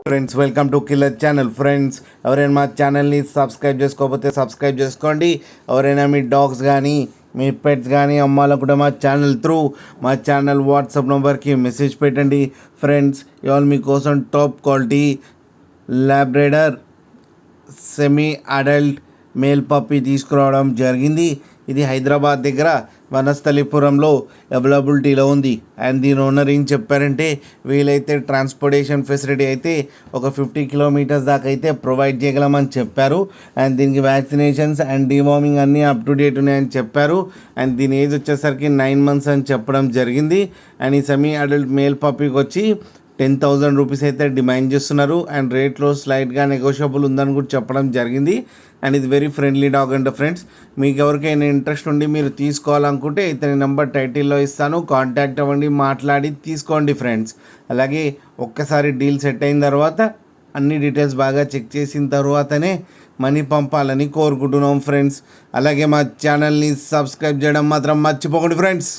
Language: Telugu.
Friends welcome to killer channel. Friends ఎవరైనా మా ఛానల్ని సబ్స్క్రైబ్ చేసుకోకపోతే సబ్స్క్రైబ్ చేసుకోండి. ఎవరైనా మీ డాగ్స్ కానీ మీ పెట్స్ కానీ అమ్మాలనుకుంటే మా ఛానల్ వాట్సాప్ నెంబర్కి మెసేజ్ పెట్టండి. ఫ్రెండ్స్ ఇవాళ మీకోసం top quality Labrador semi adult male puppy తీసుకురావడం జరిగింది. ఇది హైదరాబాద్ దగ్గర వనస్థలిపురంలో అవైలబిలిటీలో ఉంది. అండ్ దీని ఓనర్ ఏం చెప్పారంటే వీలైతే ట్రాన్స్పోర్టేషన్ ఫెసిలిటీ అయితే ఒక 50 కిలోమీటర్స్ దాకా అయితే ప్రొవైడ్ చేయగలమని చెప్పారు. అండ్ దీనికి వ్యాక్సినేషన్స్ అండ్ డివార్మింగ్ అన్నీ అప్ టు డేట్ ఉన్నాయని చెప్పారు. అండ్ దీని ఏజ్ వచ్చేసరికి 9 months అని చెప్పడం జరిగింది. అండ్ ఈ సెమీ అడల్ట్ మేల్ పప్పీకి వచ్చి 10,000 రూపీస్ అయితే డిమాండ్ చేస్తున్నారు. అండ్ రేట్లో స్లైట్గా నెగోషియబుల్ ఉందని కూడా చెప్పడం జరిగింది. అండ్ ఇది very friendly dog and friends మీకు ఎవరికైనా ఇంట్రెస్ట్ ఉండి మీరు తీసుకోవాలనుకుంటే ఇతని నెంబర్ టైటిల్లో ఇస్తాను, కాంటాక్ట్ అవ్వండి, మాట్లాడి తీసుకోండి ఫ్రెండ్స్. అలాగే ఒక్కసారి డీల్ సెట్ అయిన తర్వాత అన్ని డీటెయిల్స్ బాగా చెక్ చేసిన తర్వాతనే మనీ పంపాలని కోరుకుంటున్నాం ఫ్రెండ్స్. అలాగే మా ఛానల్ని సబ్స్క్రైబ్ చేయడం మాత్రం మర్చిపోకండి ఫ్రెండ్స్.